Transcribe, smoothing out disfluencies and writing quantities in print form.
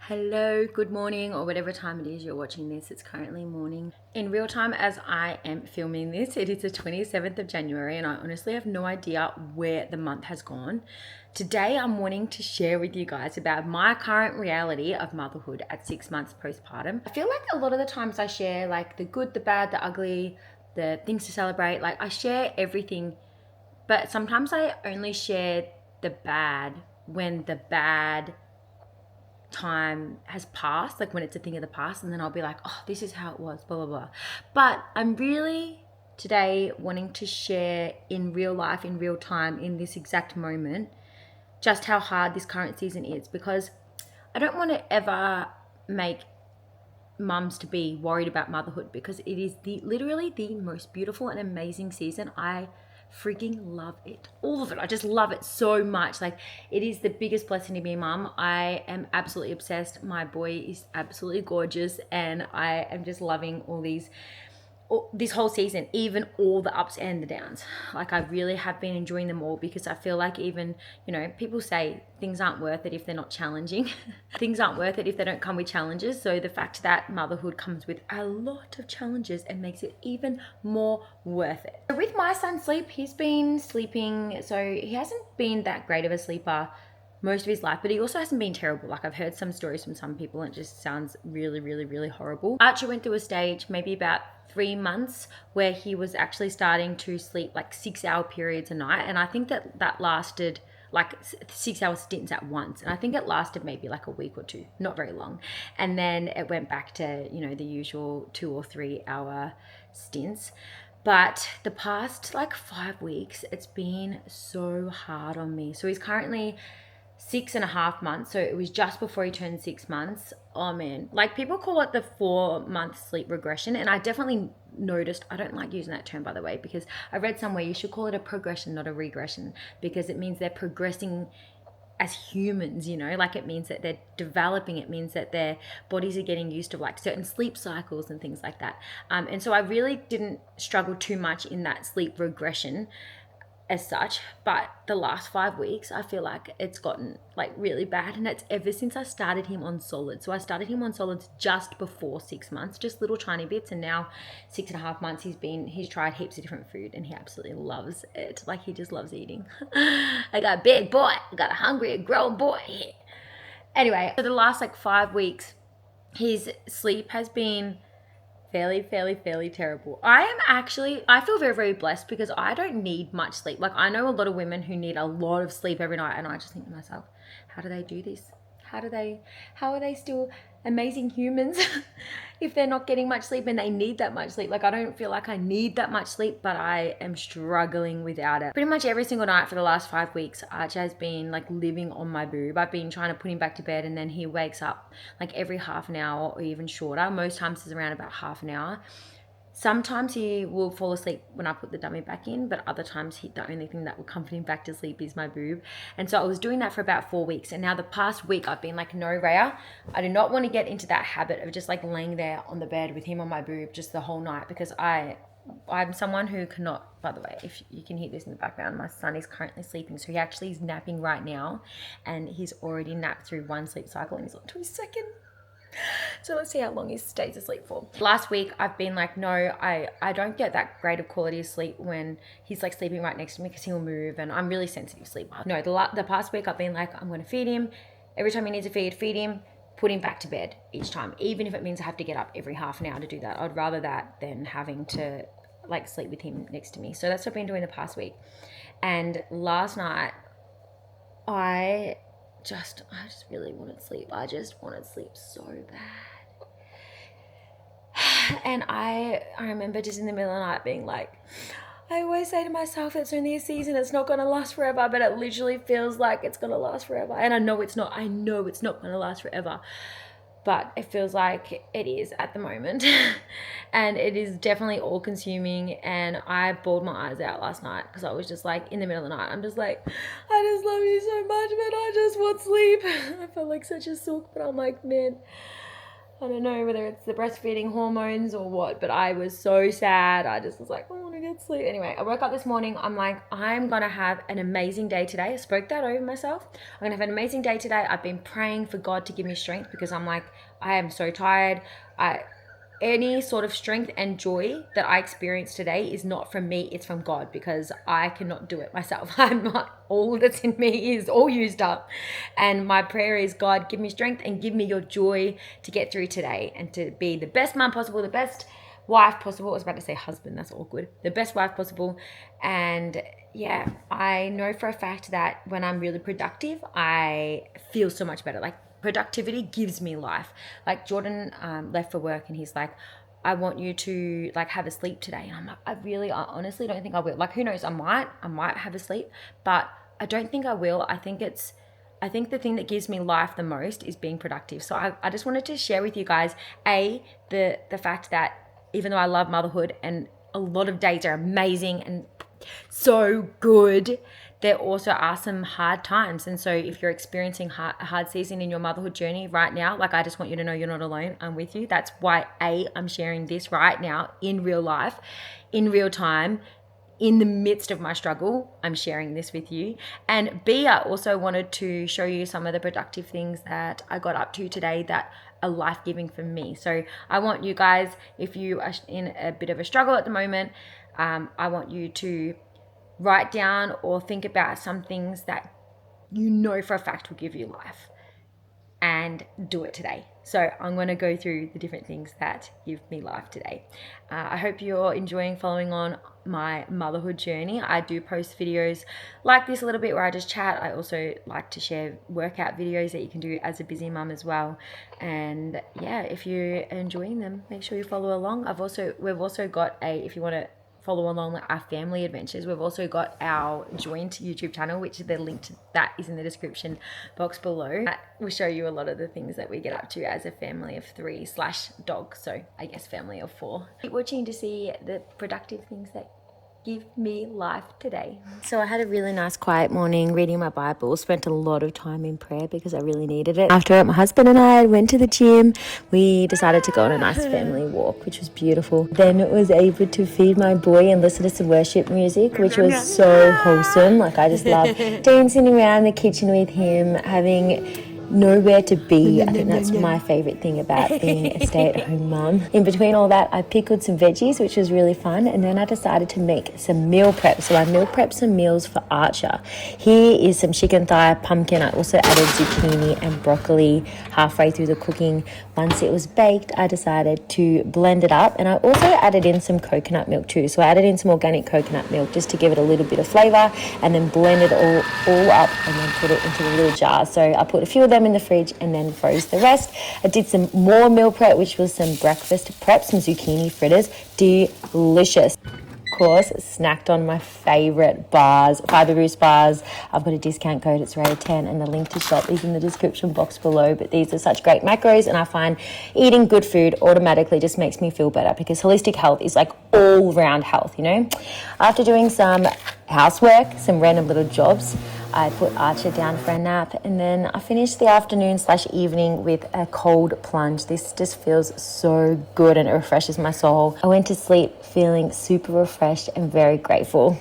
Hello, good morning, or whatever time it is you're watching this. It's currently morning in real time as I am filming this. It is the 27th of January, and I honestly have no idea where the month has gone. Today, I'm wanting to share with you guys about my current reality of motherhood at 6 months postpartum. I feel like a lot of the times I share like the good, the bad, the ugly, the things to celebrate. Like I share everything, but sometimes I only share the bad when the bad time has passed, like when it's a thing of the past, and then I'll be like, oh, this is how it was, blah blah blah. But I'm really today wanting to share in real life, in real time, in this exact moment, just how hard this current season is, because I don't want to ever make mums to be worried about motherhood, because it is literally the most beautiful and amazing season. I freaking love it, all of it. I just love it so much. Like, it is the biggest blessing to be a mum. I am absolutely obsessed. My boy is absolutely gorgeous, and I am just loving this whole season, even all the ups and the downs. Like, I really have been enjoying them all, because I feel like, even, people say things aren't worth it if they're not challenging. Things aren't worth it if they don't come with challenges. So the fact that motherhood comes with a lot of challenges, and makes it even more worth it. So with my son's sleep, he's been sleeping, so he hasn't been that great of a sleeper most of his life, but he also hasn't been terrible. Like, I've heard some stories from some people, and it just sounds really, really, really horrible. Archer went through a stage maybe about 3 months where he was actually starting to sleep like 6-hour periods a night, and I think that lasted like 6-hour stints at once, and I think it lasted maybe like a week or two, not very long, and then it went back to the usual 2 or 3 hour stints. But the past like 5 weeks, it's been so hard on me. So he's currently 6.5 months, so it was just before he turned 6 months. Oh man, like, people call it the 4-month sleep regression, and I definitely noticed, I don't like using that term, by the way, because I read somewhere you should call it a progression, not a regression, because it means they're progressing as humans, like, it means that they're developing. It means that their bodies are getting used to like certain sleep cycles and things like that. And so I really didn't struggle too much in that sleep regression as such, but the last 5 weeks I feel like it's gotten like really bad, and it's ever since I started him on solids. So I started him on solids just before 6 months, just little tiny bits, and now 6.5 months he's tried heaps of different food, and he absolutely loves it. Like, he just loves eating. I got a big boy, I got a hungry grown boy here. Anyway, for the last like 5 weeks, his sleep has been fairly terrible. I feel very, very blessed, because I don't need much sleep. Like, I know a lot of women who need a lot of sleep every night, and I just think to myself, how do they do this? How are they still amazing humans if they're not getting much sleep and they need that much sleep? Like, I don't feel like I need that much sleep, but I am struggling without it. Pretty much every single night for the last 5 weeks, Archer has been like living on my boob. I've been trying to put him back to bed, and then he wakes up like every half an hour or even shorter. Most times it's around about half an hour. Sometimes he will fall asleep when I put the dummy back in, but other times the only thing that will comfort him back to sleep is my boob. And so I was doing that for about 4 weeks. And now the past week I've been like, no, Rhea, I do not want to get into that habit of just like laying there on the bed with him on my boob just the whole night, because I'm someone who cannot, by the way, if you can hear this in the background, my son is currently sleeping. So he actually is napping right now, and he's already napped through one sleep cycle, and he's on to his second. So let's see how long he stays asleep for. Last week I've been like, no, I don't get that great of quality of sleep when he's like sleeping right next to me, because he'll move, and I'm really sensitive sleeper. No, the past week I've been like, I'm going to feed him. Every time he needs a feed him, put him back to bed each time, even if it means I have to get up every half an hour to do that. I'd rather that than having to like sleep with him next to me. So that's what I've been doing the past week. And last night I just really wanted sleep. I just wanted sleep so bad. And I remember just in the middle of the night being like, I always say to myself, it's only a season, it's not going to last forever, but it literally feels like it's going to last forever. And I know it's not going to last forever, but it feels like it is at the moment. And it is definitely all consuming, and I bawled my eyes out last night, because I was just like, in the middle of the night, I'm just like, I just love you so much, but I just want sleep. I felt like such a sook, but I'm like, man, I don't know whether it's the breastfeeding hormones or what, but I was so sad. I just was like, I want to get sleep. Anyway, I woke up this morning. I'm like, I'm going to have an amazing day today. I spoke that over myself. I'm going to have an amazing day today. I've been praying for God to give me strength because I'm like, I am so tired. Any sort of strength and joy that I experience today is not from me, it's from God, because I cannot do it myself. I'm not, all that's in me is all used up. And my prayer is, God, give me strength and give me your joy to get through today and to be the best mom possible, the best wife possible. I was about to say husband, that's awkward. The best wife possible. And yeah, I know for a fact that when I'm really productive, I feel so much better. Like, productivity gives me life. Like, Jordan left for work and he's like, I want you to like have a sleep today. And I'm like, I honestly don't think I will. Like, who knows? I might have a sleep, but I don't think I will. I think the thing that gives me life the most is being productive. So I just wanted to share with you guys, the fact that even though I love motherhood and a lot of days are amazing and so good, there also are some hard times. And so if you're experiencing a hard season in your motherhood journey right now, like, I just want you to know you're not alone. I'm with you. That's why I'm sharing this right now in real life, in real time, in the midst of my struggle. I'm sharing this with you. And B, I also wanted to show you some of the productive things that I got up to today that are life-giving for me. So I want you guys, if you are in a bit of a struggle at the moment, I want you to write down or think about some things that you know for a fact will give you life, and do it today. So I'm going to go through the different things that give me life today. I hope you're enjoying following on my motherhood journey. I do post videos like this a little bit where I just chat. I also like to share workout videos that you can do as a busy mum as well. And yeah, if you're enjoying them, make sure you follow along. We've also got if you want to follow along our family adventures, we've also got our joint YouTube channel, which the link to that is in the description box below. That will show you a lot of the things that we get up to as a family of 3/dog, so I guess family of 4. Keep watching to see the productive things that give me life today. So I had a really nice quiet morning reading my Bible, spent a lot of time in prayer because I really needed it. After my husband and I went to the gym, we decided to go on a nice family walk, which was beautiful. Then was able to feed my boy and listen to some worship music, which was so wholesome. Like, I just love dancing around the kitchen with him, having nowhere to be. I think that's my favorite thing about being a stay-at-home mum. In between all that, I pickled some veggies, which was really fun, and then I decided to make some meal prep. So I meal prepped some meals for Archer. Here is some chicken thigh, pumpkin. I also added zucchini and broccoli halfway through the cooking. Once it was baked, I decided to blend it up, and I also added in some coconut milk too. So I added in some organic coconut milk just to give it a little bit of flavour, and then blend it all up and then put it into the little jar. So I put a few of them in the fridge and then froze the rest. I did some more meal prep, which was some breakfast prep, some zucchini fritters. Delicious. Of course, snacked on my favorite bars, Fiber Boost bars. I've got a discount code, it's rated 10, and the link to shop is in the description box below. But these are such great macros, and I find eating good food automatically just makes me feel better, because holistic health is like all round health, you know. After doing some housework, some random little jobs, I put Archer down for a nap, and then I finished the afternoon/evening with a cold plunge. This just feels so good and it refreshes my soul. I went to sleep feeling super refreshed and very grateful.